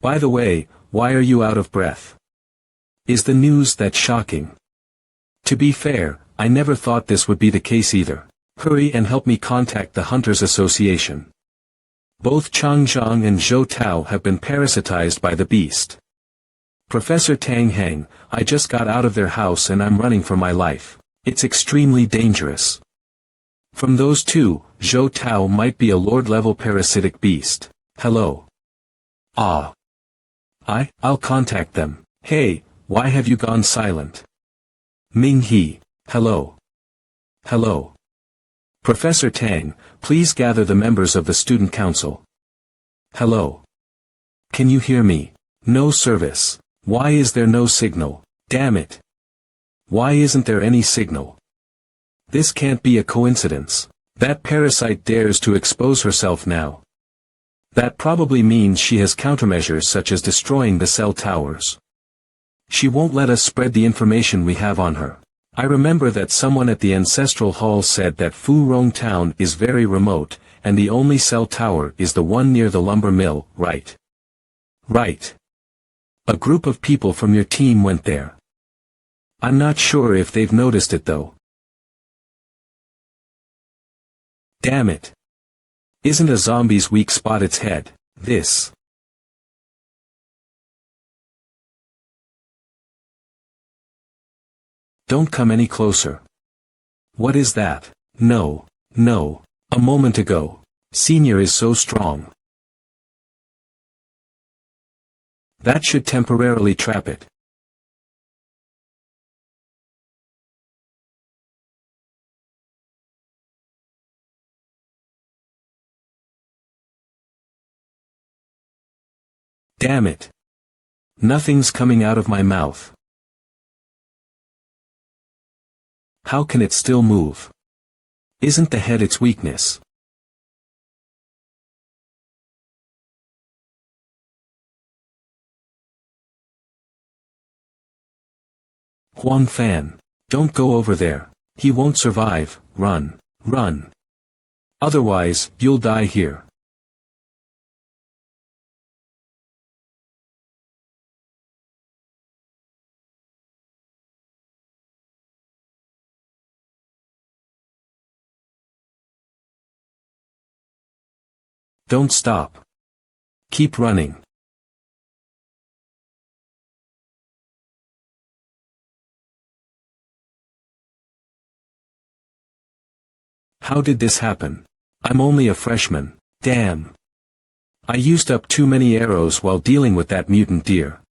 By the way, why are you out of breath? Is the news that shocking? To be fair, I never thought this would be the case either. Hurry and help me contact the Hunters Association. Both Chang Zhang and Zhou Tao have been parasitized by the beast. Professor Tang Heng, I just got out of their house and I'm running for my life. It's extremely dangerous. From those two, Zhou Tao might be a Lord-level parasitic beast. Hello. Ah. I'll contact them. Hey, why have you gone silent? Ming He. Hello. Hello. Professor Tang, please gather the members of the student council. Hello. Can you hear me? No service. Why is there no signal? Damn it. Why isn't there any signal? This can't be a coincidence. That parasite dares to expose herself now. That probably means she has countermeasures such as destroying the cell towers. She won't let us spread the information we have on her. I remember that someone at the Ancestral Hall said that Fu Rong Town is very remote, and the only cell tower is the one near the lumber mill, right? Right. A group of people from your team went there. I'm not sure if they've noticed it though. Damn it. Isn't a zombie's weak spot its head? This. Don't come any closer. What is that? No, no. A moment ago. Senior is so strong. That should temporarily trap it. Damn it. Nothing's coming out of my mouth. How can it still move? Isn't the head its weakness? Huang Fan. Don't go over there. He won't survive. Run. Run. Otherwise, you'll die here. Don't stop. Keep running. How did this happen? I'm only a freshman. Damn. I used up too many arrows while dealing with that mutant deer.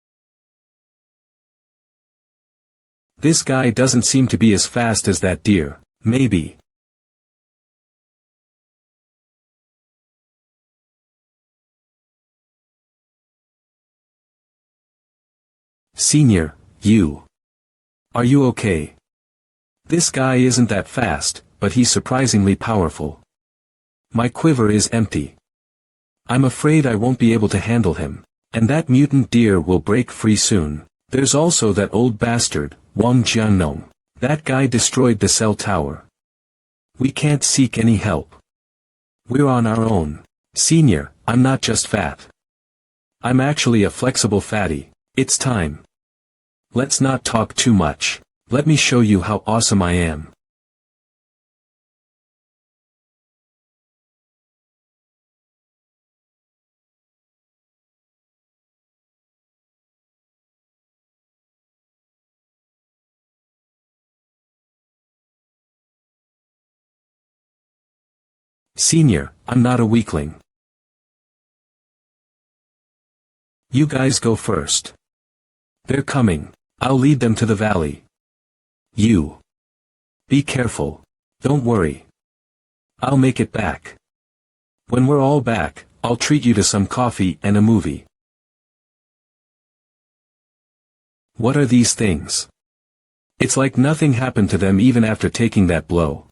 This guy doesn't seem to be as fast as that deer. Maybe. Senior, you. Are you okay? This guy isn't that fast, but he's surprisingly powerful. My quiver is empty. I'm afraid I won't be able to handle him. And that mutant deer will break free soon. There's also that old bastard, Wang Jiannong. That guy destroyed the cell tower. We can't seek any help. We're on our own. Senior, I'm not just fat. I'm actually a flexible fatty. It's time. Let's not talk too much. Let me show you how awesome I am. Senior, I'm not a weakling. You guys go first. They're coming. I'll lead them to the valley. You. Be careful. Don't worry. I'll make it back. When we're all back, I'll treat you to some coffee and a movie. What are these things? It's like nothing happened to them even after taking that blow.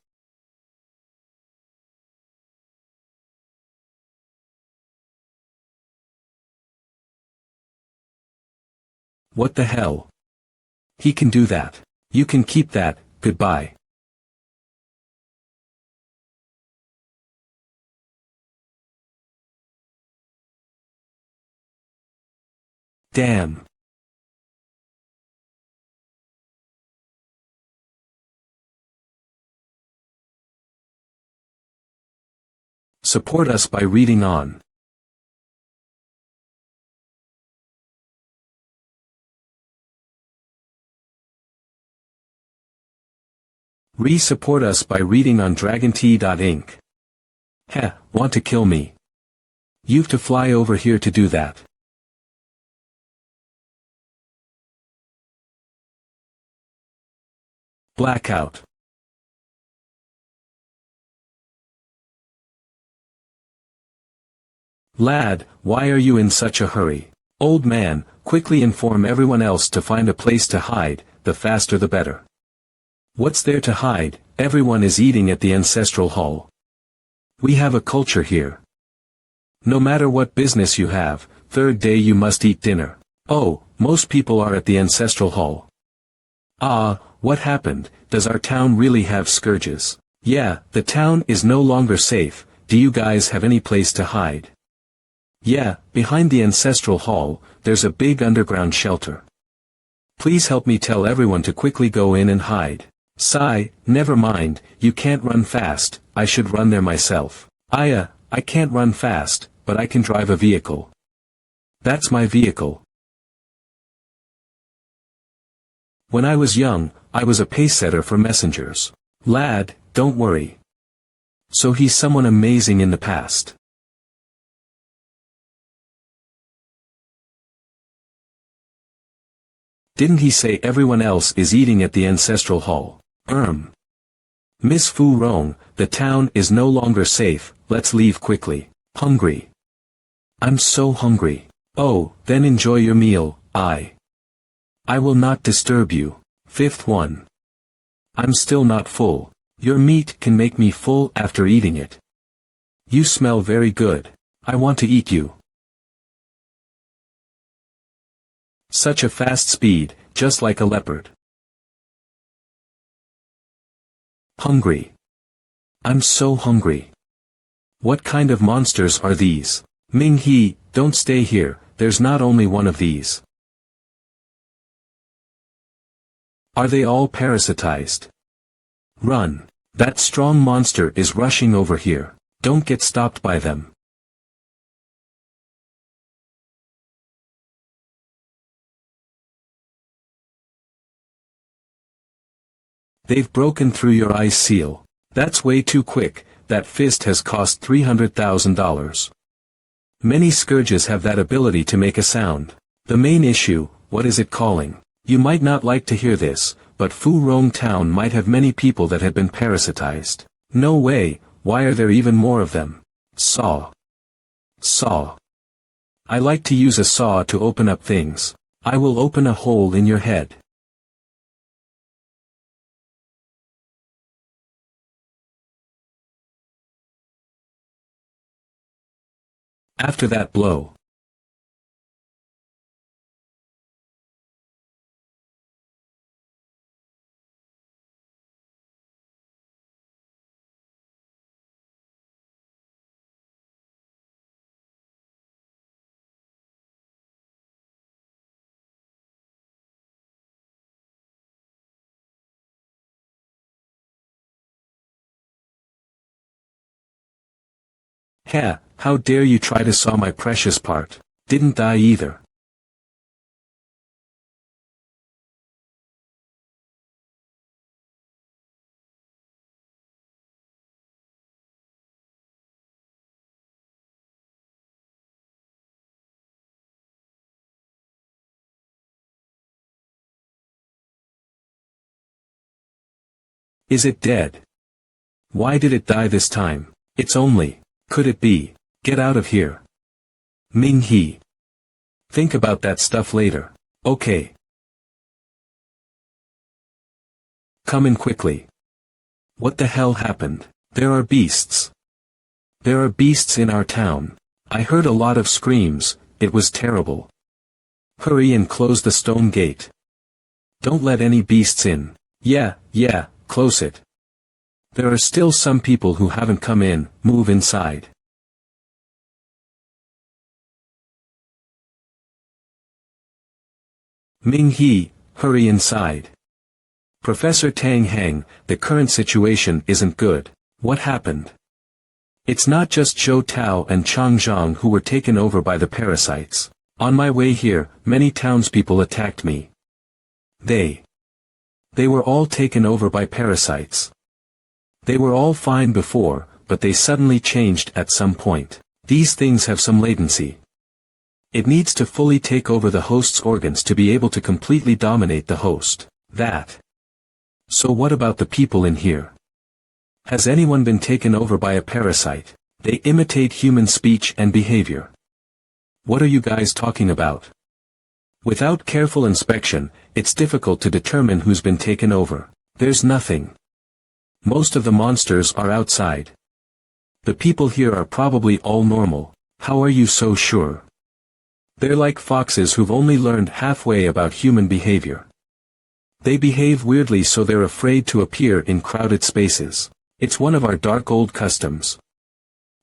What the hell? He can do that. You can keep that, goodbye. Damn. Support us by reading on. Support us by reading on DragonT.Inc. Heh, want to kill me? You've to fly over here to do that. Blackout. Lad, why are you in such a hurry? Old man, quickly inform everyone else to find a place to hide, the faster the better. What's there to hide? Everyone is eating at the ancestral hall. We have a culture here. No matter what business you have, third day you must eat dinner. Oh, most people are at the ancestral hall. Ah, what happened? Does our town really have scourges? Yeah, the town is no longer safe. Do you guys have any place to hide? Yeah, behind the ancestral hall, there's a big underground shelter. Please help me tell everyone to quickly go in and hide. Sigh, never mind, you can't run fast, I should run there myself. I can't run fast, but I can drive a vehicle. That's my vehicle. When I was young, I was a pacesetter for messengers. Lad, don't worry. So he's someone amazing in the past. Didn't he say everyone else is eating at the ancestral hall? Miss Fu Rong, the town is no longer safe, let's leave quickly. Hungry. I'm so hungry. Oh, then enjoy your meal. I will not disturb you. Fifth one. I'm still not full. Your meat can make me full after eating it. You smell very good. I want to eat you. Such a fast speed, just like a leopard. Hungry. I'm so hungry. What kind of monsters are these? Ming He, don't stay here, there's not only one of these. Are they all parasitized? Run. That strong monster is rushing over here. Don't get stopped by them. They've broken through your ice seal. That's way too quick, that fist has cost $300,000. Many scourges have that ability to make a sound. The main issue, what is it calling? You might not like to hear this, but Fu Rong town might have many people that have been parasitized. No way, why are there even more of them? Saw. Saw. I like to use a saw to open up things. I will open a hole in your head. After that blow. Ha, how dare you try to saw my precious part. Didn't die either. Is it dead? Why did it die this time? It's only. Could it be? Get out of here. Ming He. Think about that stuff later. Okay. Come in quickly. What the hell happened? There are beasts. There are beasts in our town. I heard a lot of screams, it was terrible. Hurry and close the stone gate. Don't let any beasts in. Yeah, close it. There are still some people who haven't come in, move inside. Ming He, hurry inside. Professor Tang Heng, the current situation isn't good. What happened? It's not just Zhou Tao and Chang Zhang who were taken over by the parasites. On my way here, many townspeople attacked me. They were all taken over by parasites. They were all fine before, but they suddenly changed at some point. These things have some latency. It needs to fully take over the host's organs to be able to completely dominate the host. So what about the people in here? Has anyone been taken over by a parasite? They imitate human speech and behavior. What are you guys talking about? Without careful inspection, it's difficult to determine who's been taken over. There's nothing. Most of the monsters are outside. The people here are probably all normal. How are you so sure? They're like foxes who've only learned halfway about human behavior. They behave weirdly, so they're afraid to appear in crowded spaces. It's one of our dark old customs.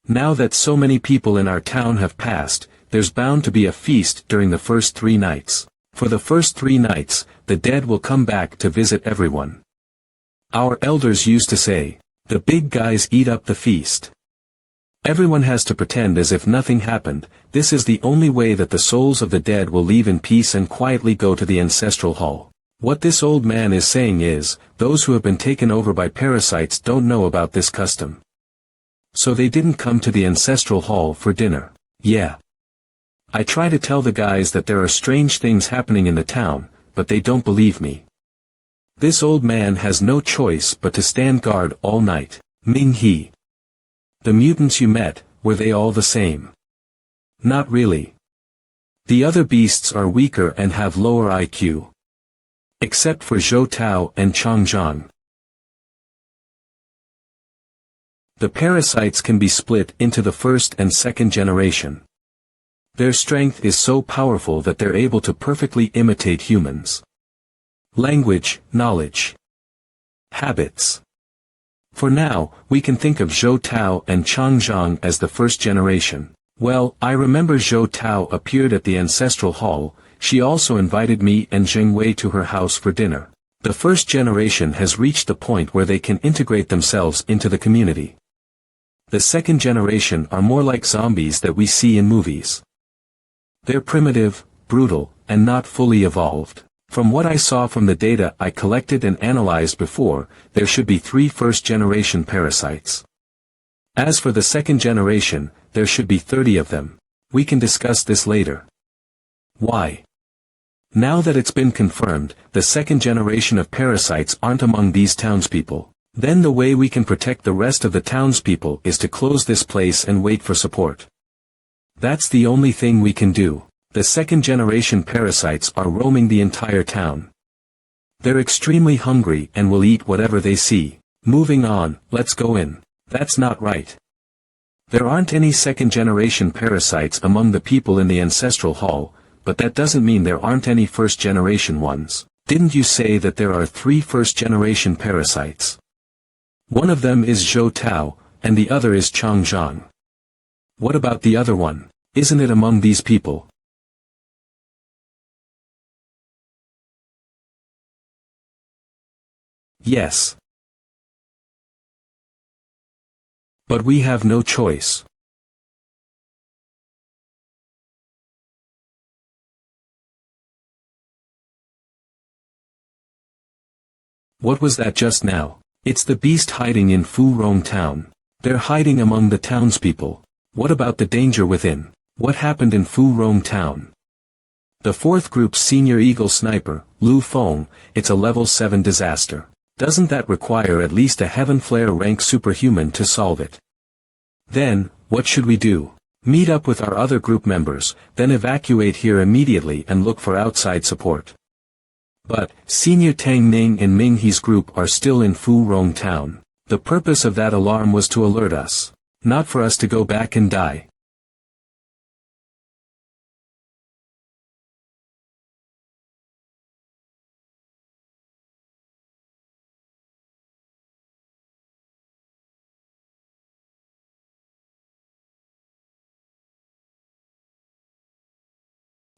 Now that so many people in our town have passed, there's bound to be a feast during the first 3 nights. For the first 3 nights, the dead will come back to visit everyone. Our elders used to say, the big guys eat up the feast. Everyone has to pretend as if nothing happened. This is the only way that the souls of the dead will leave in peace and quietly go to the ancestral hall. What this old man is saying is, those who have been taken over by parasites don't know about this custom. So they didn't come to the ancestral hall for dinner. Yeah. I try to tell the guys that there are strange things happening in the town, but they don't believe me. This old man has no choice but to stand guard all night. Ming He. The mutants you met, were they all the same? Not really. The other beasts are weaker and have lower IQ. Except for Zhou Tao and Chang Zhang. The parasites can be split into the first and second generation. Their strength is so powerful that they're able to perfectly imitate humans. Language, knowledge, habits. For now, we can think of Zhou Tao and Chang Zhang as the first generation. Well, I remember Zhou Tao appeared at the ancestral hall. She also invited me and Zheng Wei to her house for dinner. The first generation has reached the point where they can integrate themselves into the community. The second generation are more like zombies that we see in movies. They're primitive, brutal, and not fully evolved. From what I saw from the data I collected and analyzed before, there should be 3 first-generation parasites. As for the second generation, there should be 30 of them. We can discuss this later. Why? Now that it's been confirmed, the second generation of parasites aren't among these townspeople. Then the way we can protect the rest of the townspeople is to close this place and wait for support. That's the only thing we can do. The second generation parasites are roaming the entire town. They're extremely hungry and will eat whatever they see. Moving on, let's go in. That's not right. There aren't any second generation parasites among the people in the ancestral hall, but that doesn't mean there aren't any first generation ones. Didn't you say that there are 3 first generation parasites? One of them is Zhou Tao, and the other is Chang Zhang. What about the other one? Isn't it among these people? Yes. But we have no choice. What was that just now? It's the beast hiding in Fu Rong town. They're hiding among the townspeople. What about the danger within? What happened in Fu Rong town? The 4th group's senior eagle sniper, Lu Feng, it's a level 7 disaster. Doesn't that require at least a Heaven Flare rank superhuman to solve it? Then, what should we do? Meet up with our other group members, then evacuate here immediately and look for outside support. But, Senior Tang Ning and Ming He's group are still in Fu Rong town. The purpose of that alarm was to alert us. Not for us to go back and die.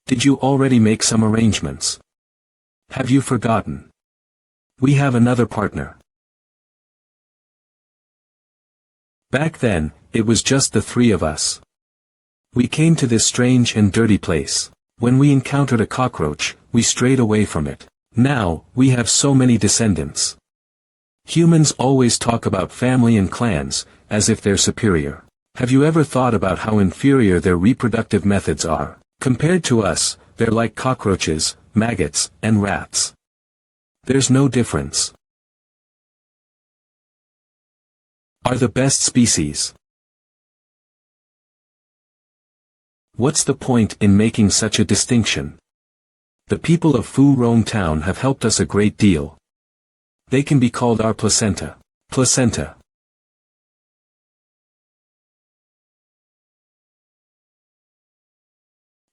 Did you already make some arrangements? Have you forgotten? We have another partner. Back then, it was just the three of us. We came to this strange and dirty place. When we encountered a cockroach, we strayed away from it. Now, we have so many descendants. Humans always talk about family and clans, as if they're superior. Have you ever thought about how inferior their reproductive methods are? Compared to us, they're like cockroaches, maggots, and rats. There's no difference. Are the best species. What's the point in making such a distinction? The people of Fu Rong Town have helped us a great deal. They can be called our placenta. Placenta.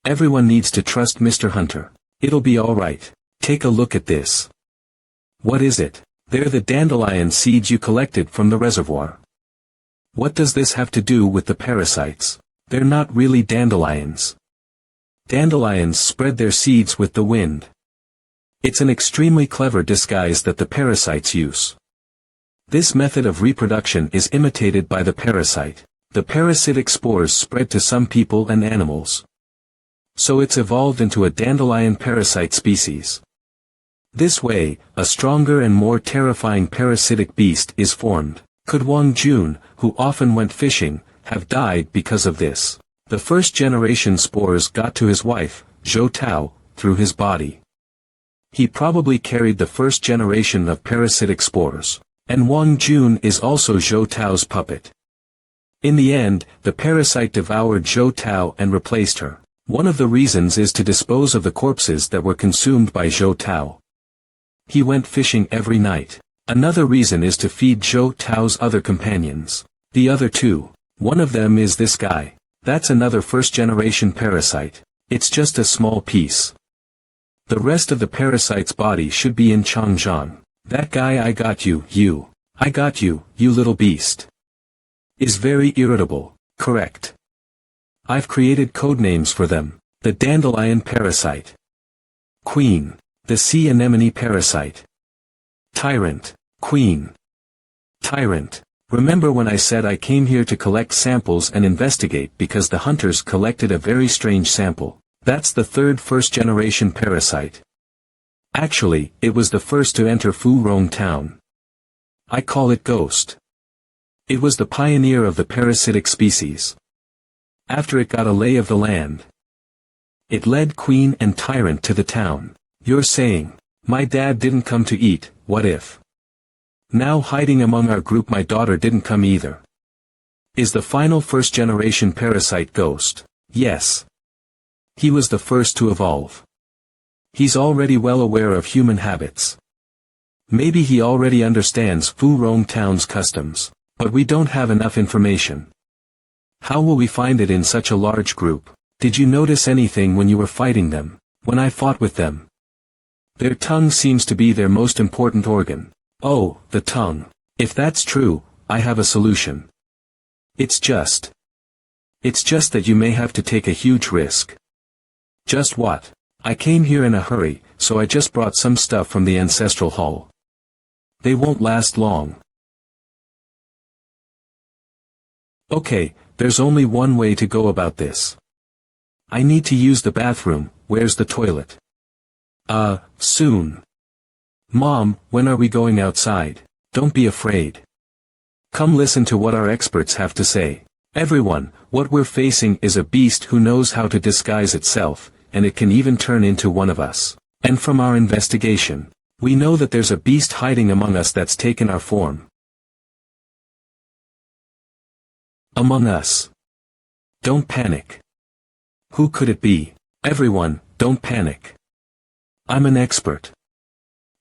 Everyone needs to trust Mr. Hunter. It'll be alright. Take a look at this. What is it? They're the dandelion seeds you collected from the reservoir. What does this have to do with the parasites? They're not really dandelions. Dandelions spread their seeds with the wind. It's an extremely clever disguise that the parasites use. This method of reproduction is imitated by the parasite. The parasitic spores spread to some people and animals. So it's evolved into a dandelion parasite species. This way, a stronger and more terrifying parasitic beast is formed. Could Wang Jun, who often went fishing, have died because of this? The first-generation spores got to his wife, Zhou Tao, through his body. He probably carried the first generation of parasitic spores. And Wang Jun is also Zhou Tao's puppet. In the end, the parasite devoured Zhou Tao and replaced her. One of the reasons is to dispose of the corpses that were consumed by Zhou Tao. He went fishing every night. Another reason is to feed Zhou Tao's other companions. The other two. One of them is this guy. That's another first-generation parasite. It's just a small piece. The rest of the parasite's body should be in Changjiang. That guy I got you, I got you, you little beast. Is very irritable, correct. I've created codenames for them. The dandelion parasite. Queen. The sea anemone parasite. Tyrant. Queen. Tyrant. Remember when I said I came here to collect samples and investigate because the hunters collected a very strange sample? That's the third first-generation parasite. Actually, it was the first to enter Fu Rong Town. I call it Ghost. It was the pioneer of the parasitic species. After it got a lay of the land, it led Queen and Tyrant to the town. You're saying, my dad didn't come to eat, what if? Now hiding among our group my daughter didn't come either. Is the final first-generation parasite Ghost? Yes. He was the first to evolve. He's already well aware of human habits. Maybe he already understands Fu Rong Town's customs, but we don't have enough information. How will we find it in such a large group? Did you notice anything when you were fighting them, when I fought with them? Their tongue seems to be their most important organ. Oh, the tongue. If that's true, I have a solution. It's just that you may have to take a huge risk. Just what? I came here in a hurry, so I just brought some stuff from the ancestral hall. They won't last long. Okay, there's only one way to go about this. I need to use the bathroom. Where's the toilet? Soon. Mom, when are we going outside? Don't be afraid. Come listen to what our experts have to say. Everyone, what we're facing is a beast who knows how to disguise itself, and it can even turn into one of us. And from our investigation, we know that there's a beast hiding among us that's taken our form. Among us. Don't panic. Who could it be? Everyone, don't panic. I'm an expert.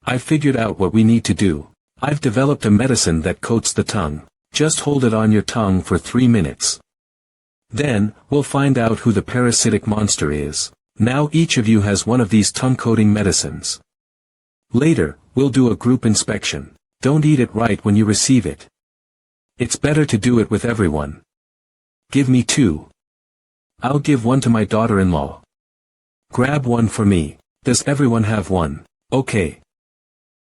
I've figured out what we need to do. I've developed a medicine that coats the tongue. Just hold it on your tongue for 3 minutes. Then, we'll find out who the parasitic monster is. Now each of you has one of these tongue-coating medicines. Later, we'll do a group inspection. Don't eat it right when you receive it. It's better to do it with everyone. Give me 2. I'll give one to my daughter-in-law. Grab one for me. Does everyone have one? Okay.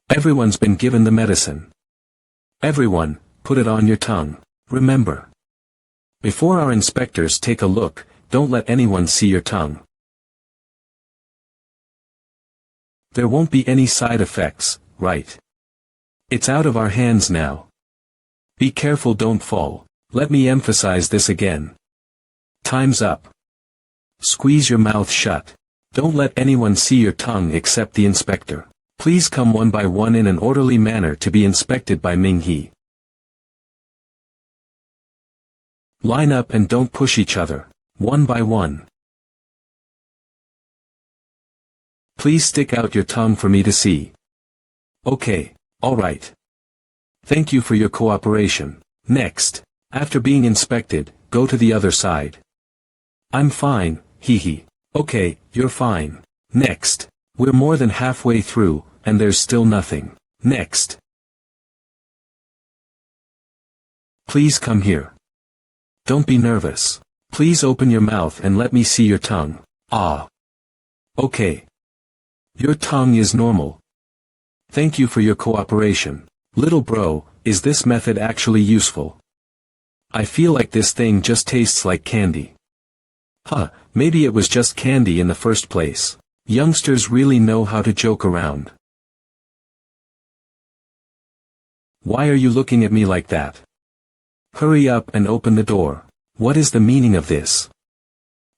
Everyone's been given the medicine. Everyone, put it on your tongue. Remember. Before our inspectors take a look, don't let anyone see your tongue. There won't be any side effects, right? It's out of our hands now. Be careful, don't fall. Let me emphasize this again. Time's up. Squeeze your mouth shut. Don't let anyone see your tongue except the inspector. Please come one by one in an orderly manner to be inspected by Ming-He. Line up and don't push each other, one by one. Please stick out your tongue for me to see. Okay, alright. Thank you for your cooperation. Next, after being inspected, go to the other side. I'm fine, hee. Okay, you're fine. Next. We're more than halfway through, and there's still nothing. Next. Please come here. Don't be nervous. Please open your mouth and let me see your tongue. Ah. Okay. Your tongue is normal. Thank you for your cooperation. Little bro, is this method actually useful? I feel like this thing just tastes like candy. Huh, maybe it was just candy in the first place. Youngsters really know how to joke around. Why are you looking at me like that? Hurry up and open the door. What is the meaning of this?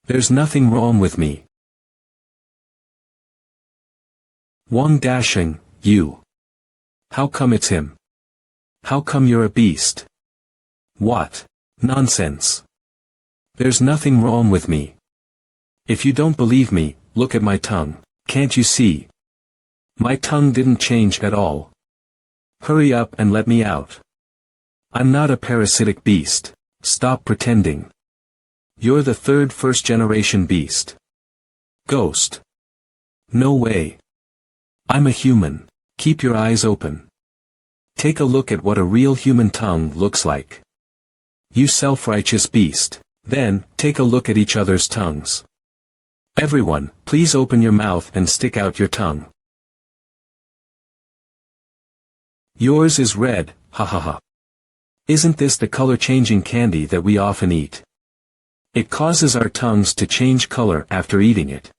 There's nothing wrong with me. Wang Dashing, you. How come it's him? How come you're a beast? What? Nonsense. There's nothing wrong with me. If you don't believe me, look at my tongue. Can't you see? My tongue didn't change at all. Hurry up and let me out. I'm not a parasitic beast. Stop pretending. You're the third first-generation beast. Ghost. No way. I'm a human. Keep your eyes open. Take a look at what a real human tongue looks like. You self-righteous beast. Then, take a look at each other's tongues. Everyone, please open your mouth and stick out your tongue. Yours is red, ha ha ha. Isn't this the color-changing candy that we often eat? It causes our tongues to change color after eating it.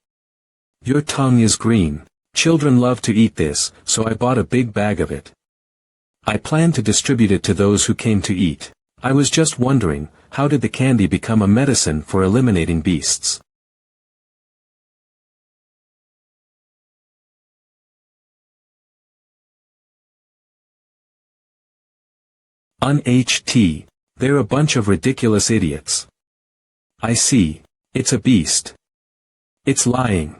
Your tongue is green. Children love to eat this, so I bought a big bag of it. I plan to distribute it to those who came to eat. I was just wondering, how did the candy become a medicine for eliminating beasts? Un-HT. They're a bunch of ridiculous idiots. I see. It's a beast. It's lying.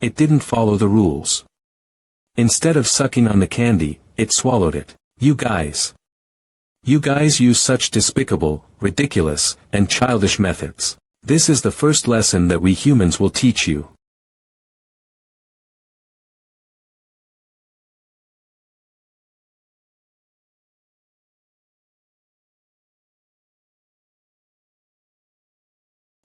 It didn't follow the rules. Instead of sucking on the candy, it swallowed it. You guys use such despicable, ridiculous, and childish methods. This is the first lesson that we humans will teach you.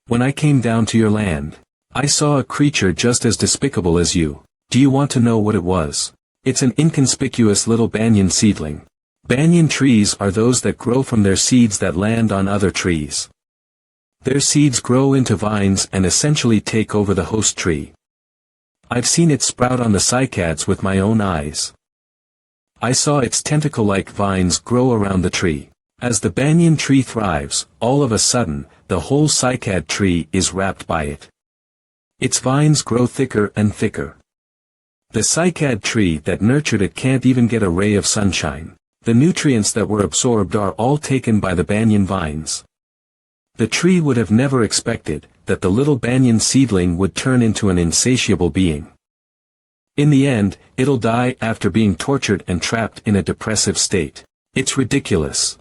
When I came down to your land, I saw a creature just as despicable as you. Do you want to know what it was? It's an inconspicuous little banyan seedling. Banyan trees are those that grow from their seeds that land on other trees. Their seeds grow into vines and essentially take over the host tree. I've seen it sprout on the cycads with my own eyes. I saw its tentacle-like vines grow around the tree. As the banyan tree thrives, all of a sudden, the whole cycad tree is wrapped by it. Its vines grow thicker and thicker. The cycad tree that nurtured it can't even get a ray of sunshine. The nutrients that were absorbed are all taken by the banyan vines. The tree would have never expected that the little banyan seedling would turn into an insatiable being. In the end, it'll die after being tortured and trapped in a depressive state. It's ridiculous.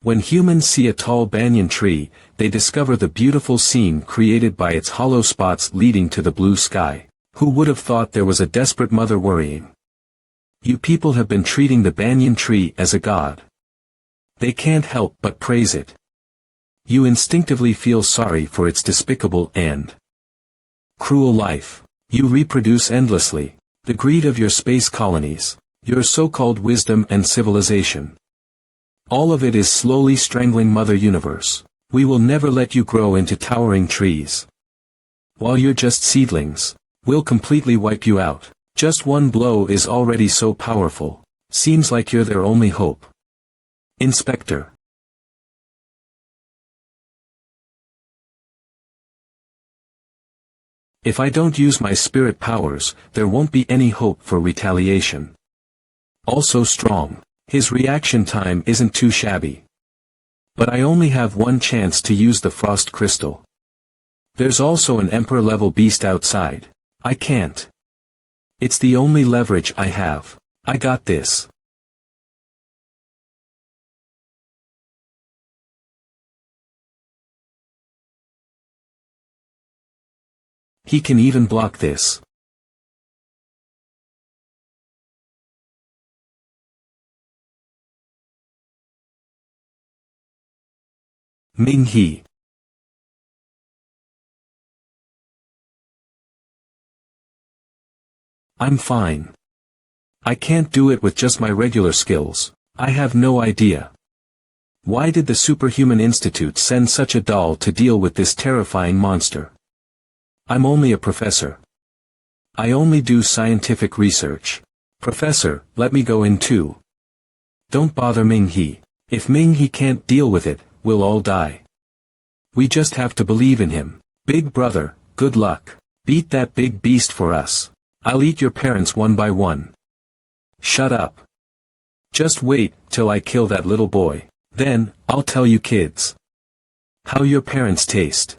When humans see a tall banyan tree, they discover the beautiful scene created by its hollow spots leading to the blue sky. Who would have thought there was a desperate mother worrying? You people have been treating the banyan tree as a god. They can't help but praise it. You instinctively feel sorry for its despicable and cruel life. You reproduce endlessly. The greed of your space colonies, your so-called wisdom and civilization. All of it is slowly strangling Mother Universe. We will never let you grow into towering trees. While you're just seedlings, we'll completely wipe you out. Just one blow is already so powerful. Seems like you're their only hope. Inspector. If I don't use my spirit powers, there won't be any hope for retaliation. Also strong. His reaction time isn't too shabby. But I only have one chance to use the frost crystal. There's also an emperor-level beast outside. I can't. It's the only leverage I have. I got this. He can even block this. Ming-He. I'm fine. I can't do it with just my regular skills. I have no idea. Why did the Superhuman Institute send such a doll to deal with this terrifying monster? I'm only a professor. I only do scientific research. Professor, let me go in too. Don't bother Ming-He. If Ming-He can't deal with it, we'll all die. We just have to believe in him. Big brother, good luck. Beat that big beast for us. I'll eat your parents one by one. Shut up. Just wait till I kill that little boy. Then, I'll tell you kids how your parents taste.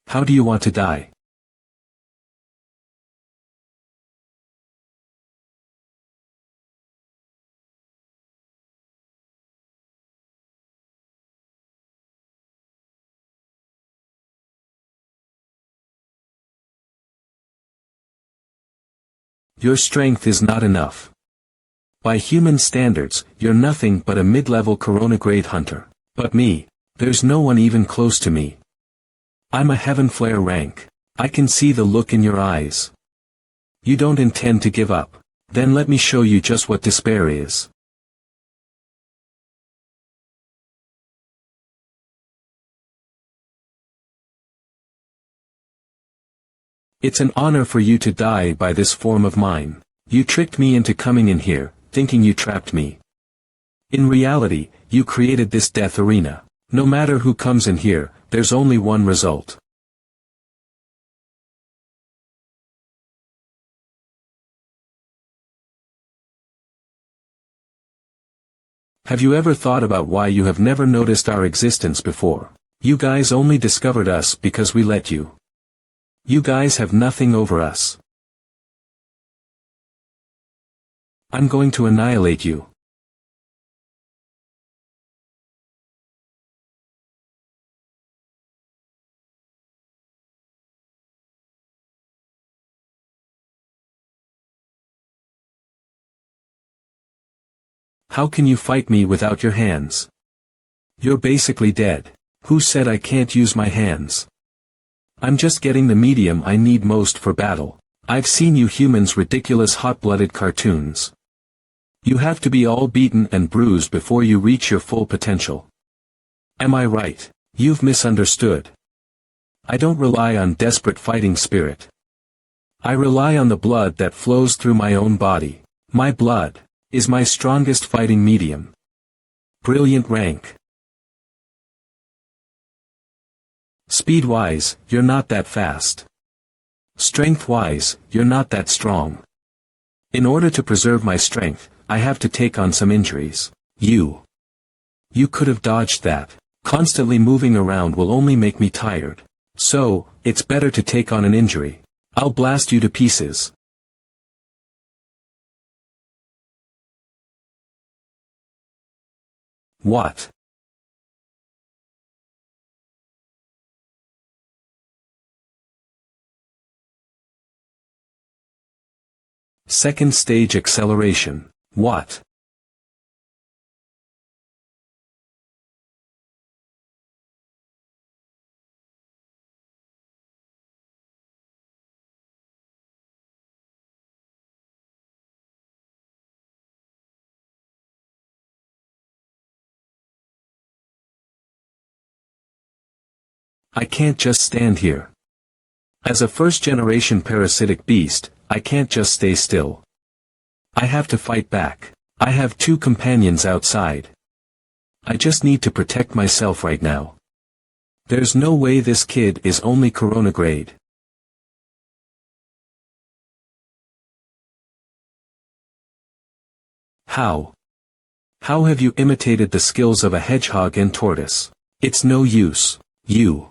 How do you want to die? Your strength is not enough. By human standards, you're nothing but a mid-level corona-grade hunter. But me, there's no one even close to me. I'm a heaven flare rank. I can see the look in your eyes. You don't intend to give up. Then let me show you just what despair is. It's an honor for you to die by this form of mine. You tricked me into coming in here, thinking you trapped me. In reality, you created this death arena. No matter who comes in here, there's only one result. Have you ever thought about why you have never noticed our existence before? You guys only discovered us because we let you. You guys have nothing over us. I'm going to annihilate you. How can you fight me without your hands? You're basically dead. Who said I can't use my hands? I'm just getting the medium I need most for battle. I've seen you humans' ridiculous hot-blooded cartoons. You have to be all beaten and bruised before you reach your full potential. Am I right? You've misunderstood. I don't rely on desperate fighting spirit. I rely on the blood that flows through my own body. My blood is my strongest fighting medium. Brilliant rank. Speed-wise, you're not that fast. Strength-wise, you're not that strong. In order to preserve my strength, I have to take on some injuries. You could have dodged that. Constantly moving around will only make me tired. So, it's better to take on an injury. I'll blast you to pieces. What? Second stage acceleration. What? I can't just stand here. As a first-generation parasitic beast, I can't just stay still. I have to fight back. I have 2 companions outside. I just need to protect myself right now. There's no way this kid is only corona grade. How? How have you imitated the skills of a hedgehog and tortoise? It's no use. You.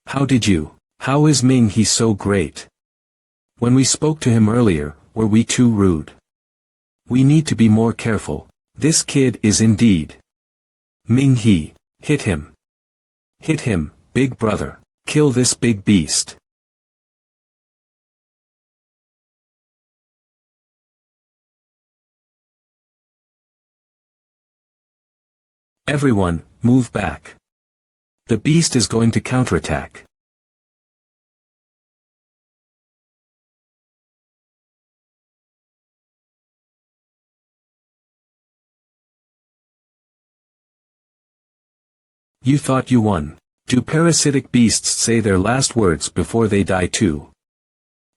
How did you? How is Ming-He so great? When we spoke to him earlier, were we too rude? We need to be more careful. This kid is indeed. Ming-He, hit him. Hit him, big brother. Kill this big beast. Everyone, move back. The beast is going to counterattack. You thought you won. Do parasitic beasts say their last words before they die too?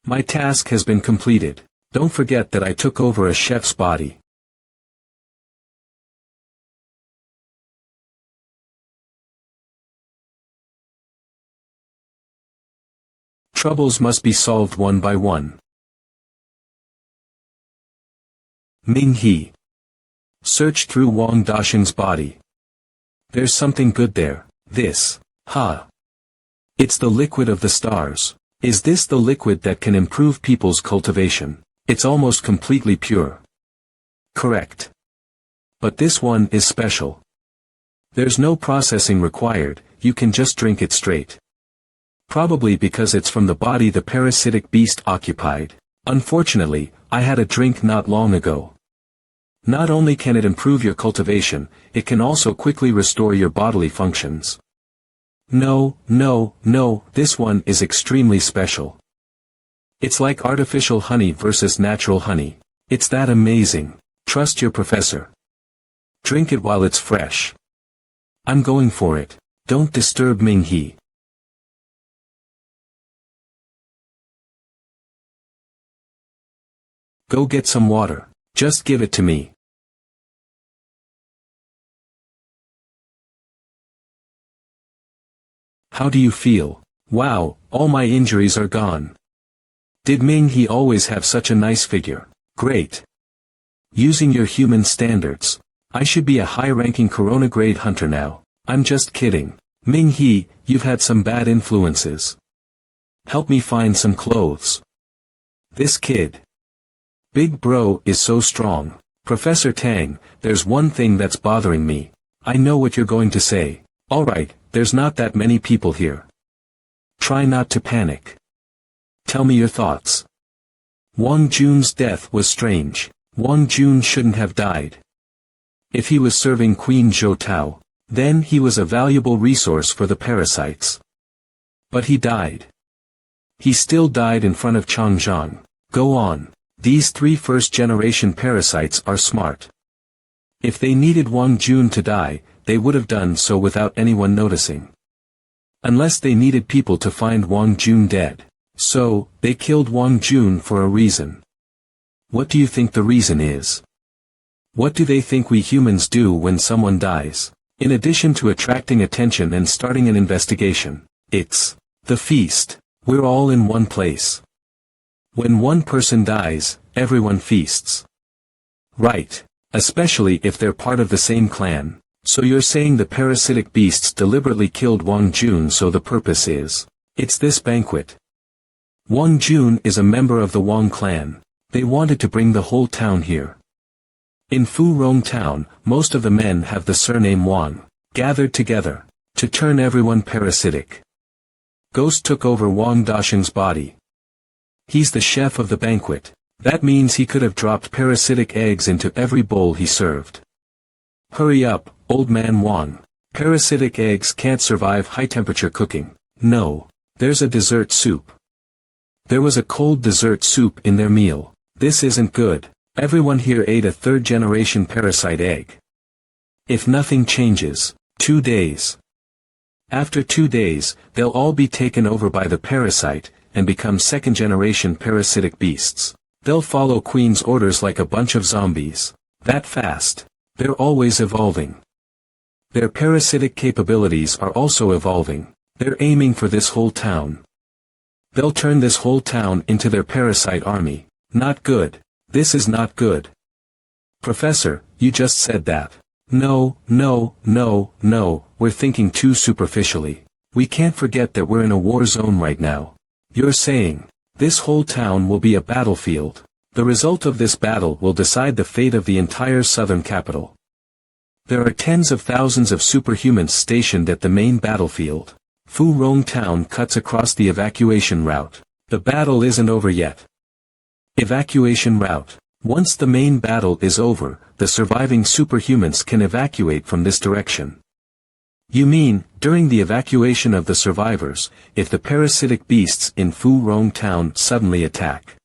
My task has been completed. Don't forget that I took over a chef's body. Troubles must be solved one by one. Ming-He. Search through Wang Dasheng's body. There's something good there. This. It's the liquid of the stars. Is this the liquid that can improve people's cultivation? It's almost completely pure. Correct. But this one is special. There's no processing required, you can just drink it straight. Probably because it's from the body the parasitic beast occupied. Unfortunately, I had a drink not long ago. Not only can it improve your cultivation, it can also quickly restore your bodily functions. No, this one is extremely special. It's like artificial honey versus natural honey. It's that amazing. Trust your professor. Drink it while it's fresh. I'm going for it. Don't disturb Ming-He. Go get some water. Just give it to me. How do you feel? Wow, all my injuries are gone. Did Ming-He always have such a nice figure? Great. Using your human standards, I should be a high-ranking corona-grade hunter now. I'm just kidding. Ming-He, you've had some bad influences. Help me find some clothes. This kid. Big bro is so strong. Professor Tang, there's one thing that's bothering me. I know what you're going to say. Alright, there's not that many people here. Try not to panic. Tell me your thoughts. Wang Jun's death was strange. Wang Jun shouldn't have died. If he was serving Queen Zhou Tao, then he was a valuable resource for the parasites. But he died. He still died in front of Changzhang. Go on. These 3 first-generation parasites are smart. If they needed Wang Jun to die, they would have done so without anyone noticing. Unless they needed people to find Wang Jun dead. So, they killed Wang Jun for a reason. What do you think the reason is? What do they think we humans do when someone dies? In addition to attracting attention and starting an investigation, it's the feast. We're all in one place. When one person dies, everyone feasts. Right. Especially if they're part of the same clan. So you're saying the parasitic beasts deliberately killed Wang Jun, so the purpose is, it's this banquet. Wang Jun is a member of the Wang clan. They wanted to bring the whole town here. In Fu Rong town, most of the men have the surname Wang, gathered together, to turn everyone parasitic. Ghost took over Wang Dasheng's body. He's the chef of the banquet. That means he could have dropped parasitic eggs into every bowl he served. Hurry up, old man Wang. Parasitic eggs can't survive high-temperature cooking. No. There's a dessert soup. There was a cold dessert soup in their meal. This isn't good. Everyone here ate a 3rd-generation parasite egg. If nothing changes, 2 days. After 2 days, they'll all be taken over by the parasite, and become second-generation parasitic beasts. They'll follow Queen's orders like a bunch of zombies. That fast. They're always evolving. Their parasitic capabilities are also evolving. They're aiming for this whole town. They'll turn this whole town into their parasite army. Not good. This is not good. Professor, you just said that. No, we're thinking too superficially. We can't forget that we're in a war zone right now. You're saying, this whole town will be a battlefield. The result of this battle will decide the fate of the entire southern capital. There are tens of thousands of superhumans stationed at the main battlefield. Fu Rong town cuts across the evacuation route. The battle isn't over yet. Evacuation route. Once the main battle is over, the surviving superhumans can evacuate from this direction. You mean, during the evacuation of the survivors, if the parasitic beasts in Fu Rong town suddenly attack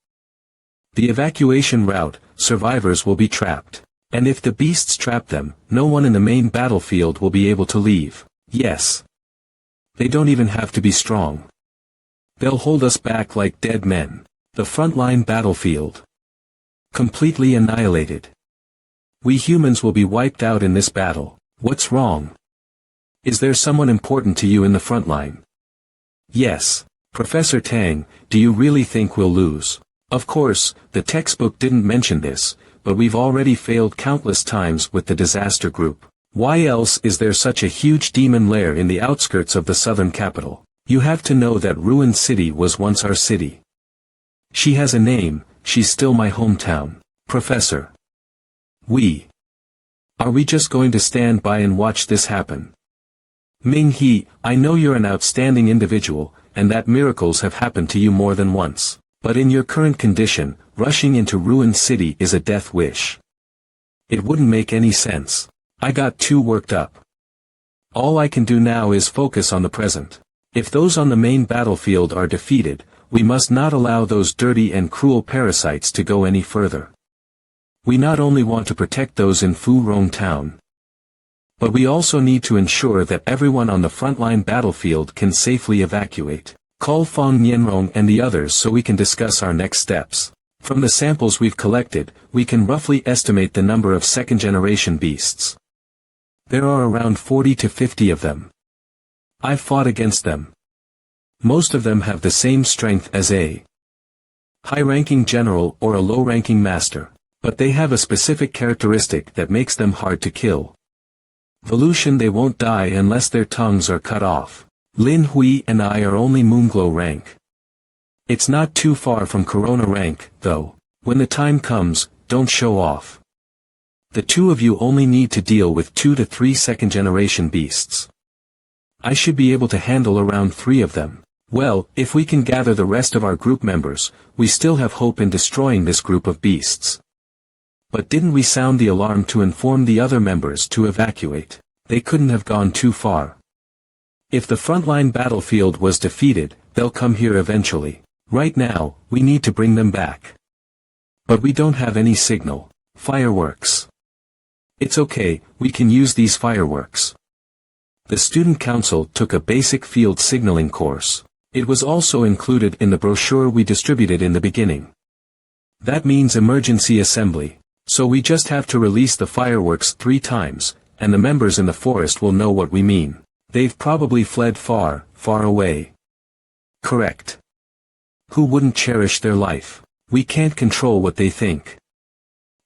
the evacuation route, survivors will be trapped. And if the beasts trap them, no one in the main battlefield will be able to leave. Yes. They don't even have to be strong. They'll hold us back like dead men. The frontline battlefield. Completely annihilated. We humans will be wiped out in this battle. What's wrong? Is there someone important to you in the front line? Yes. Professor Tang, do you really think we'll lose? Of course, the textbook didn't mention this, but we've already failed countless times with the disaster group. Why else is there such a huge demon lair in the outskirts of the southern capital? You have to know that Ruined City was once our city. She has a name, she's still my hometown. Professor. Are we just going to stand by and watch this happen? Ming He, I know you're an outstanding individual, and that miracles have happened to you more than once. But in your current condition, rushing into Ruined City is a death wish. It wouldn't make any sense. I got too worked up. All I can do now is focus on the present. If those on the main battlefield are defeated, we must not allow those dirty and cruel parasites to go any further. We not only want to protect those in Fu Rong town, but we also need to ensure that everyone on the frontline battlefield can safely evacuate. Call Fong Nianrong and the others so we can discuss our next steps. From the samples we've collected, we can roughly estimate the number of second-generation beasts. There are around 40 to 50 of them. I've fought against them. Most of them have the same strength as a high-ranking general or a low-ranking master, but they have a specific characteristic that makes them hard to kill. Evolution, they won't die unless their tongues are cut off. Lin Hui and I are only Moonglow rank. It's not too far from Corona rank, though. When the time comes, don't show off. The two of you only need to deal with 2 to 3 second-generation beasts. I should be able to handle around 3 of them. Well, if we can gather the rest of our group members, we still have hope in destroying this group of beasts. But didn't we sound the alarm to inform the other members to evacuate? They couldn't have gone too far. If the frontline battlefield was defeated, they'll come here eventually. Right now, we need to bring them back. But we don't have any signal. Fireworks. It's okay, we can use these fireworks. The student council took a basic field signaling course. It was also included in the brochure we distributed in the beginning. That means emergency assembly. So we just have to release the fireworks 3 times, and the members in the forest will know what we mean. They've probably fled far, far away. Correct. Who wouldn't cherish their life? We can't control what they think.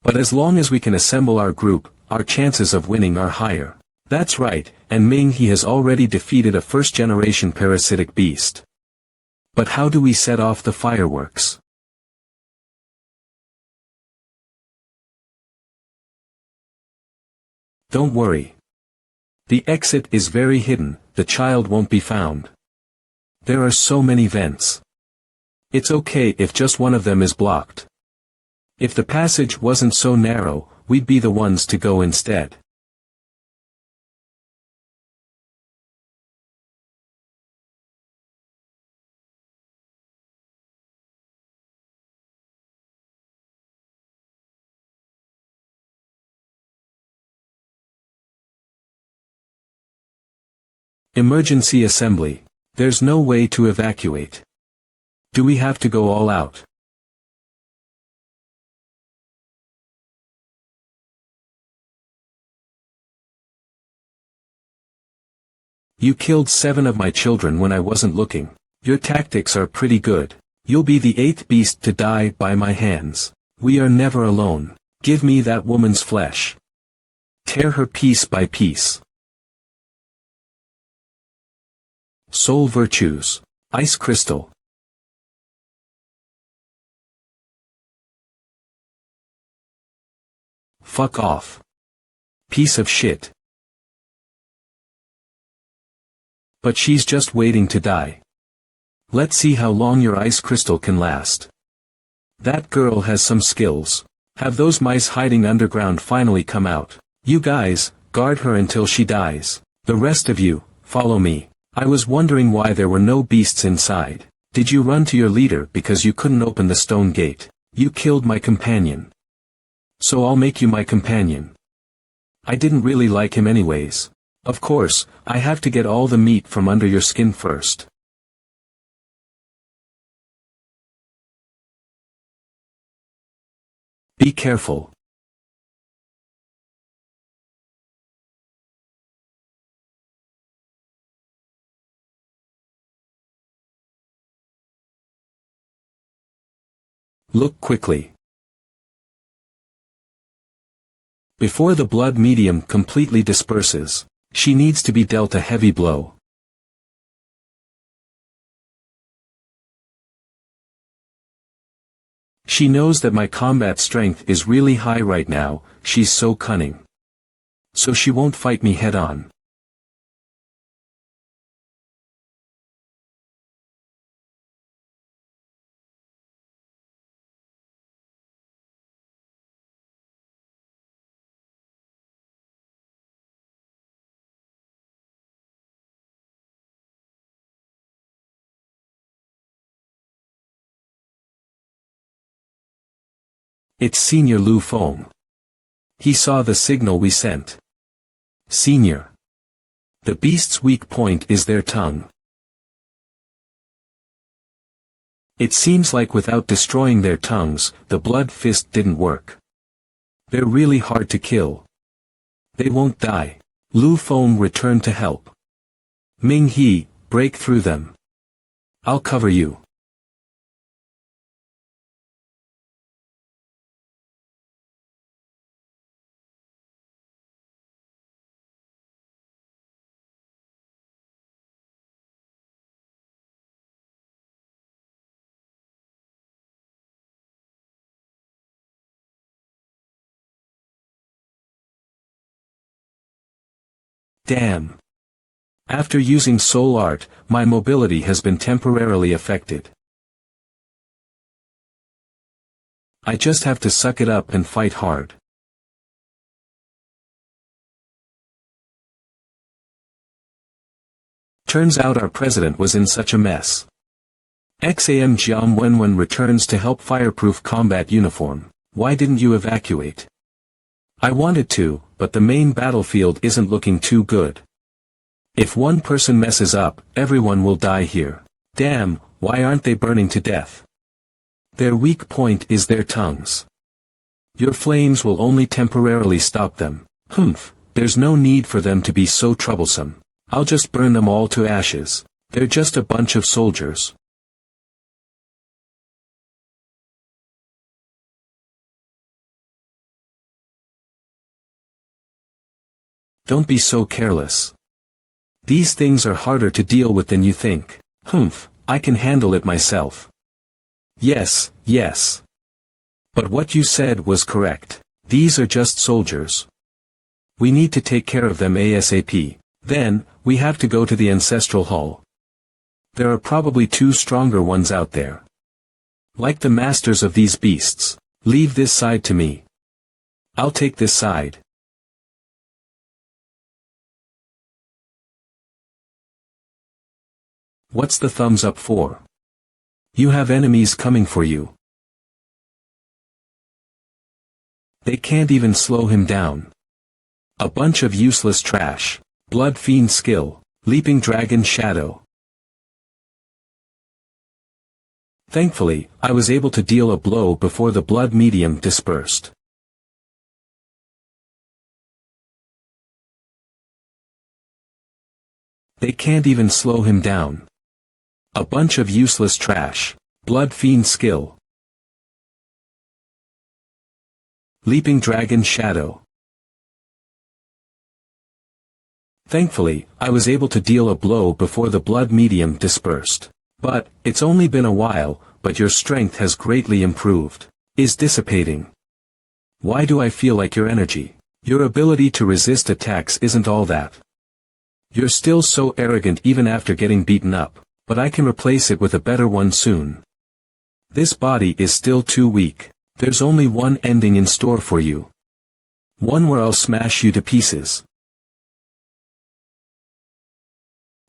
But as long as we can assemble our group, our chances of winning are higher. That's right, and Ming He has already defeated a first-generation parasitic beast. But how do we set off the fireworks? Don't worry. The exit is very hidden, the child won't be found. There are so many vents. It's okay if just one of them is blocked. If the passage wasn't so narrow, we'd be the ones to go instead. Emergency assembly. There's no way to evacuate. Do we have to go all out? You killed 7 of my children when I wasn't looking. Your tactics are pretty good. You'll be the 8th beast to die by my hands. We are never alone. Give me that woman's flesh. Tear her piece by piece. Soul virtues. Ice crystal. Fuck off. Piece of shit. But she's just waiting to die. Let's see how long your ice crystal can last. That girl has some skills. Have those mice hiding underground finally come out. You guys, guard her until she dies. The rest of you, follow me. I was wondering why there were no beasts inside. Did you run to your leader because you couldn't open the stone gate? You killed my companion. So I'll make you my companion. I didn't really like him anyways. Of course, I have to get all the meat from under your skin first. Be careful. Look quickly. Before the blood medium completely disperses, she needs to be dealt a heavy blow. She knows that my combat strength is really high right now, she's so cunning. So she won't fight me head on. It's Senior Lu Feng. He saw the signal we sent. Senior. The beast's weak point is their tongue. It seems like without destroying their tongues, the blood fist didn't work. They're really hard to kill. They won't die. Lu Feng returned to help. Ming He, break through them. I'll cover you. Damn. After using soul art, my mobility has been temporarily affected. I just have to suck it up and fight hard. Turns out our president was in such a mess. XAM Jiang Wenwen returns to help fireproof combat uniform. Why didn't you evacuate? I wanted to, but the main battlefield isn't looking too good. If one person messes up, everyone will die here. Damn, why aren't they burning to death? Their weak point is their tongues. Your flames will only temporarily stop them. Humph, there's no need for them to be so troublesome. I'll just burn them all to ashes. They're just a bunch of soldiers. Don't be so careless. These things are harder to deal with than you think. Humph, I can handle it myself. Yes, yes. But what you said was correct. These are just soldiers. We need to take care of them ASAP. Then, we have to go to the ancestral hall. There are probably 2 stronger ones out there. Like the masters of these beasts. Leave this side to me. I'll take this side. What's the thumbs up for? You have enemies coming for you. They can't even slow him down. A bunch of useless trash. Blood fiend skill. Leaping Dragon Shadow. Thankfully, I was able to deal a blow before the blood medium dispersed. They can't even slow him down. A bunch of useless trash. Blood Fiend skill. Leaping Dragon Shadow. Thankfully, I was able to deal a blow before the blood medium dispersed. But, it's only been a while, but your strength has greatly improved. Is dissipating. Why do I feel like your energy? Your ability to resist attacks isn't all that. You're still so arrogant even after getting beaten up, but I can replace it with a better one soon. This body is still too weak. There's only one ending in store for you. One where I'll smash you to pieces.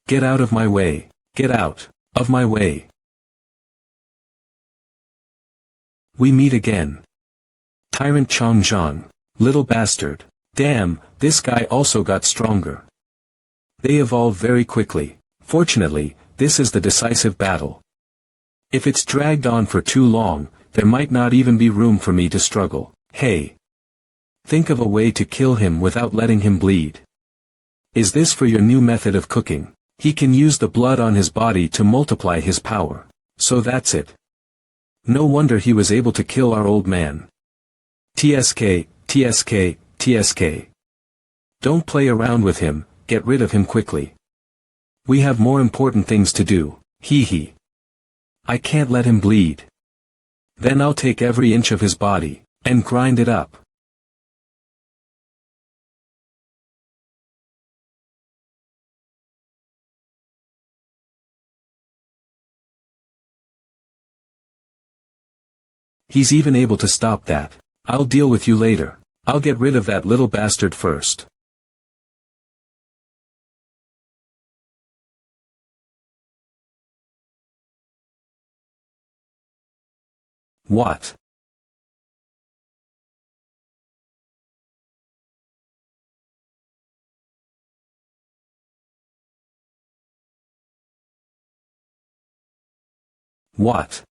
Get out of my way. Get out of my way. We meet again. Tyrant Changzhang. Little bastard. Damn, this guy also got stronger. They evolve very quickly. Fortunately, this is the decisive battle. If it's dragged on for too long, there might not even be room for me to struggle. Hey. Think of a way to kill him without letting him bleed. Is this for your new method of cooking? He can use the blood on his body to multiply his power. So that's it. No wonder he was able to kill our old man. TSK, TSK, TSK. Don't play around with him, get rid of him quickly. We have more important things to do, hee hee. I can't let him bleed. Then I'll take every inch of his body, and grind it up. He's even able to stop that. I'll deal with you later. I'll get rid of that little bastard first. What? What?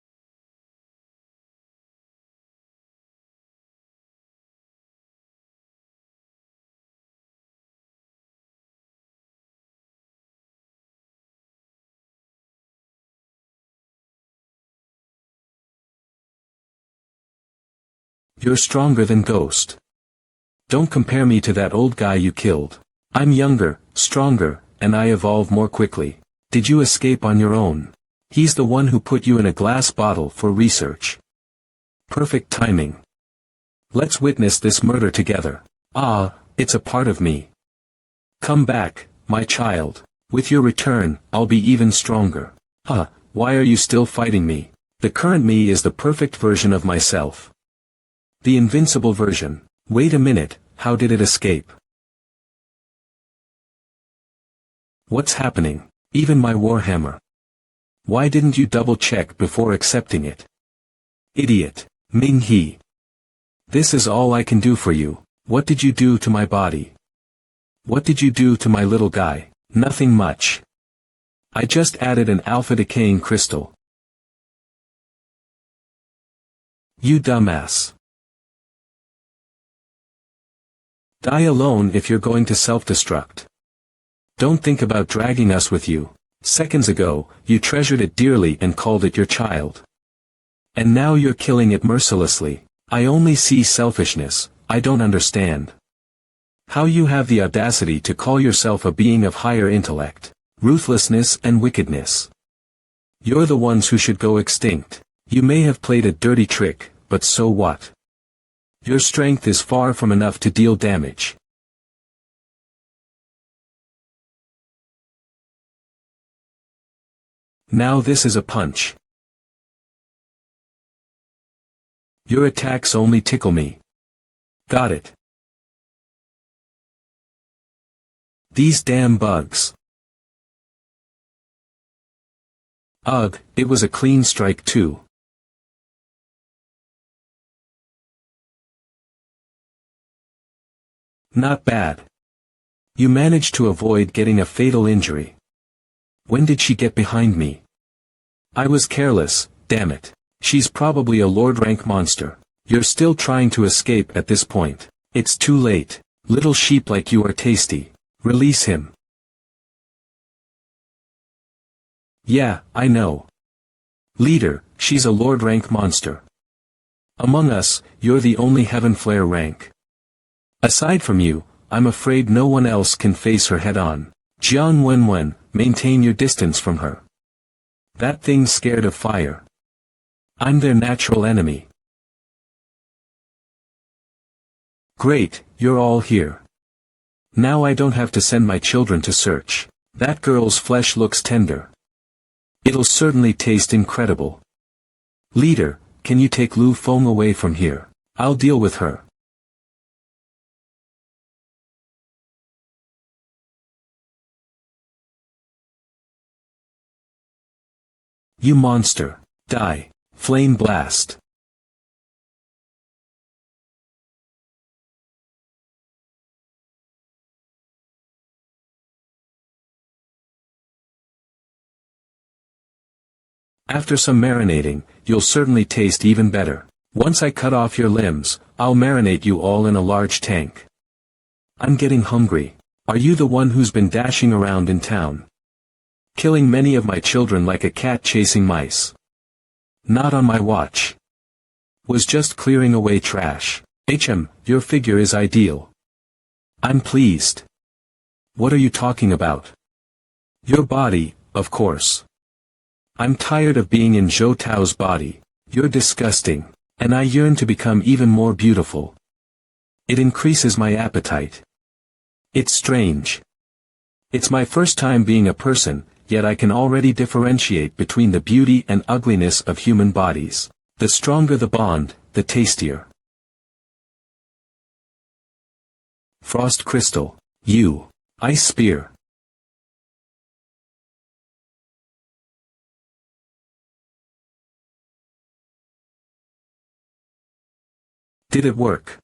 You're stronger than Ghost. Don't compare me to that old guy you killed. I'm younger, stronger, and I evolve more quickly. Did you escape on your own? He's the one who put you in a glass bottle for research. Perfect timing. Let's witness this murder together. Ah, it's a part of me. Come back, my child. With your return, I'll be even stronger. Huh, why are you still fighting me? The current me is the perfect version of myself. The invincible version. Wait a minute, how did it escape? What's happening? Even my warhammer. Why didn't you double-check before accepting it? Idiot. Ming He. This is all I can do for you. What did you do to my body? What did you do to my little guy? Nothing much. I just added an alpha decaying crystal. You dumbass. Die alone if you're going to self-destruct. Don't think about dragging us with you. Seconds ago, you treasured it dearly and called it your child. And now you're killing it mercilessly. I only see selfishness. I don't understand. How you have the audacity to call yourself a being of higher intellect, ruthlessness and wickedness. You're the ones who should go extinct. You may have played a dirty trick, but so what? Your strength is far from enough to deal damage. Now this is a punch. Your attacks only tickle me. Got it. These damn bugs. Ugh, it was a clean strike too. Not bad. You managed to avoid getting a fatal injury. When did she get behind me? I was careless, damn it. She's probably a lord-rank monster. You're still trying to escape at this point. It's too late. Little sheep like you are tasty. Release him. Yeah, I know. Leader, she's a lord-rank monster. Among us, you're the only heaven flare rank. Aside from you, I'm afraid no one else can face her head-on. Jiang Wenwen, maintain your distance from her. That thing's scared of fire. I'm their natural enemy. Great, you're all here. Now I don't have to send my children to search. That girl's flesh looks tender. It'll certainly taste incredible. Leader, can you take Lu Feng away from here? I'll deal with her. You monster. Die. Flame blast. After some marinating, you'll certainly taste even better. Once I cut off your limbs, I'll marinate you all in a large tank. I'm getting hungry. Are you the one who's been dashing around in town? Killing many of my children like a cat chasing mice. Not on my watch. Was just clearing away trash. Your figure is ideal. I'm pleased. What are you talking about? Your body, of course. I'm tired of being in Zhou Tao's body. You're disgusting. And I yearn to become even more beautiful. It increases my appetite. It's strange. It's my first time being a person, yet I can already differentiate between the beauty and ugliness of human bodies. The stronger the bond, the tastier. Frost crystal. You. Ice spear. Did it work?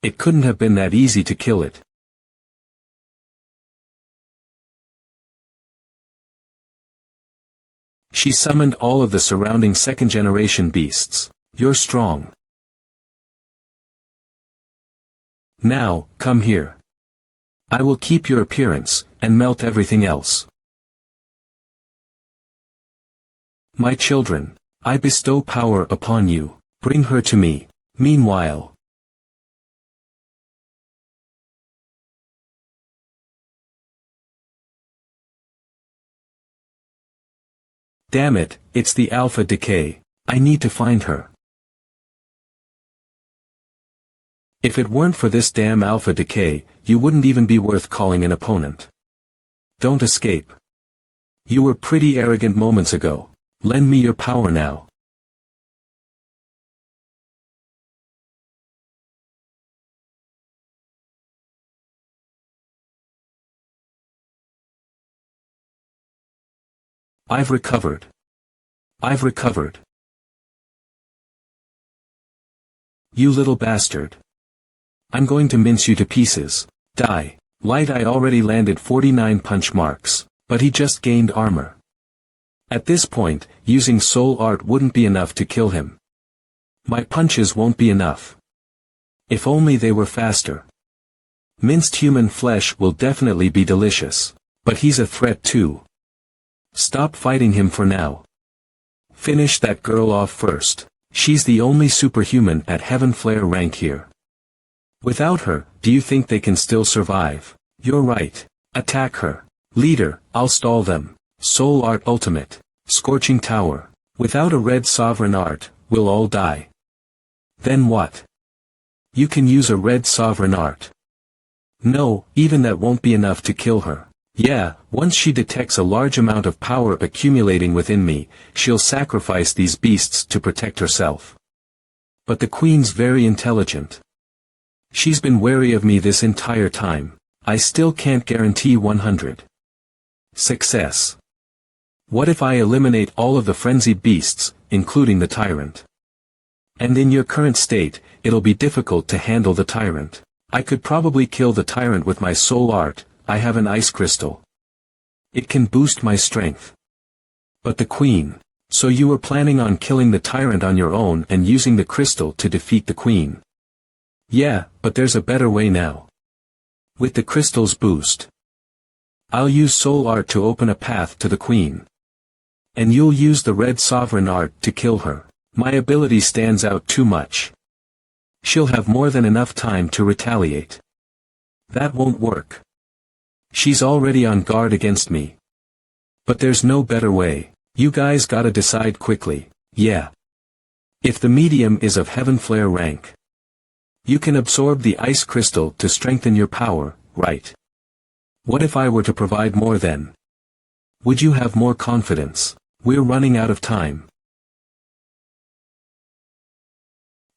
It couldn't have been that easy to kill it. She summoned all of the surrounding second-generation beasts. You're strong. Now, come here. I will keep your appearance, and melt everything else. My children, I bestow power upon you. Bring her to me. Meanwhile. Damn it, it's the Alpha Decay. I need to find her. If it weren't for this damn Alpha Decay, you wouldn't even be worth calling an opponent. Don't escape. You were pretty arrogant moments ago. Lend me your power now. I've recovered. I've recovered. You little bastard. I'm going to mince you to pieces. Die. Light I already landed 49 punch marks, but he just gained armor. At this point, using soul art wouldn't be enough to kill him. My punches won't be enough. If only they were faster. Minced human flesh will definitely be delicious. But he's a threat too. Stop fighting him for now. Finish that girl off first. She's the only superhuman at Heaven Flare rank here. Without her, do you think they can still survive? You're right. Attack her. Leader, I'll stall them. Soul Art Ultimate. Scorching Tower. Without a red sovereign art, we'll all die. Then what? You can use a red sovereign art. No, even that won't be enough to kill her. Yeah, once she detects a large amount of power accumulating within me, she'll sacrifice these beasts to protect herself. But the Queen's very intelligent. She's been wary of me this entire time. I still can't guarantee 100% success. What if I eliminate all of the frenzied beasts, including the tyrant? And in your current state, it'll be difficult to handle the tyrant. I could probably kill the tyrant with my soul art. I have an ice crystal. It can boost my strength. But the queen. So you were planning on killing the tyrant on your own and using the crystal to defeat the queen. Yeah, but there's a better way now. With the crystal's boost. I'll use soul art to open a path to the queen. And you'll use the red sovereign art to kill her. My ability stands out too much. She'll have more than enough time to retaliate. That won't work. She's already on guard against me. But there's no better way. You guys gotta decide quickly. Yeah. If the medium is of heaven flare rank, you can absorb the ice crystal to strengthen your power, right? What if I were to provide more then? Would you have more confidence? We're running out of time.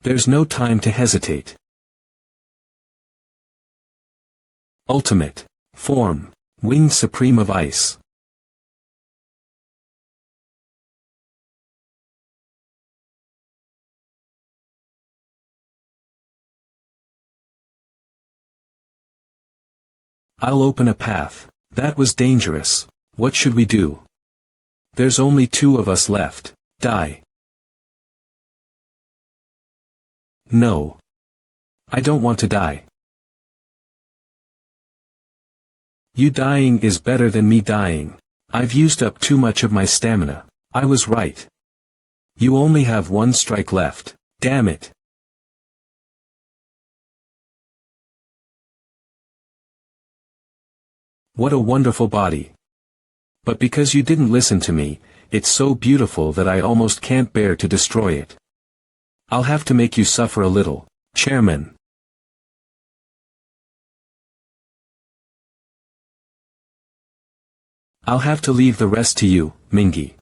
There's no time to hesitate. Ultimate form, winged supreme of ice. I'll open a path. That was dangerous. What should we do? There's only 2 of us left. Die. No. I don't want to die. You dying is better than me dying. I've used up too much of my stamina. I was right. You only have 1 strike left. Damn it. What a wonderful body. But because you didn't listen to me, it's so beautiful that I almost can't bear to destroy it. I'll have to make you suffer a little, Chairman. I'll have to leave the rest to you, Mingi.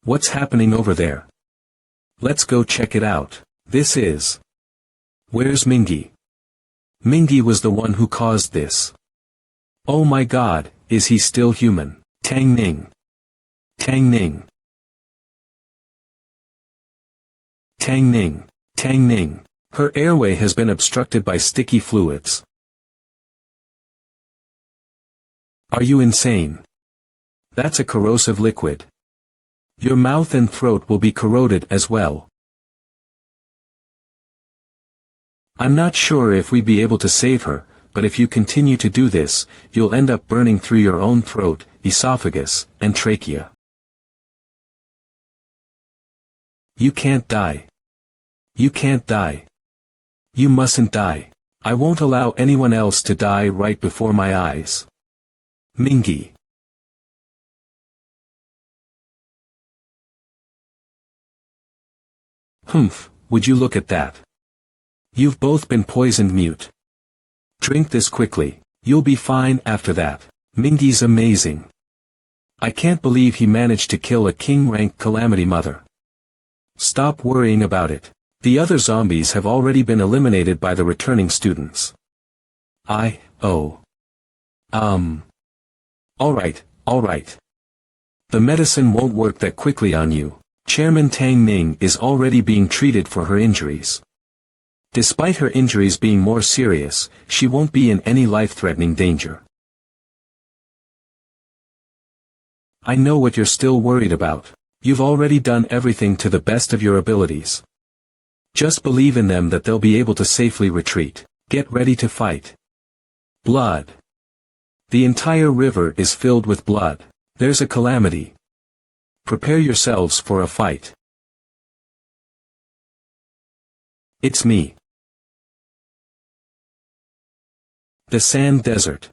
What's happening over there? Let's go check it out. This is... Where's Mingi? Mingi was the one who caused this. Oh my god, is he still human? Tang Ning. Tang Ning. Tang Ning. Tang Ning. Her airway has been obstructed by sticky fluids. Are you insane? That's a corrosive liquid. Your mouth and throat will be corroded as well. I'm not sure if we'd be able to save her, but if you continue to do this, you'll end up burning through your own throat, esophagus, and trachea. You can't die. You can't die. You mustn't die. I won't allow anyone else to die right before my eyes. Mingi. Humph, would you look at that? You've both been poisoned mute. Drink this quickly, you'll be fine after that. Mingi's amazing. I can't believe he managed to kill a king-rank calamity mother. Stop worrying about it. The other zombies have already been eliminated by the returning students. Alright. The medicine won't work that quickly on you. Chairman Tang Ning is already being treated for her injuries. Despite her injuries being more serious, she won't be in any life-threatening danger. I know what you're still worried about. You've already done everything to the best of your abilities. Just believe in them that they'll be able to safely retreat. Get ready to fight. Blood. The entire river is filled with blood. There's a calamity. Prepare yourselves for a fight. It's me. The sand desert.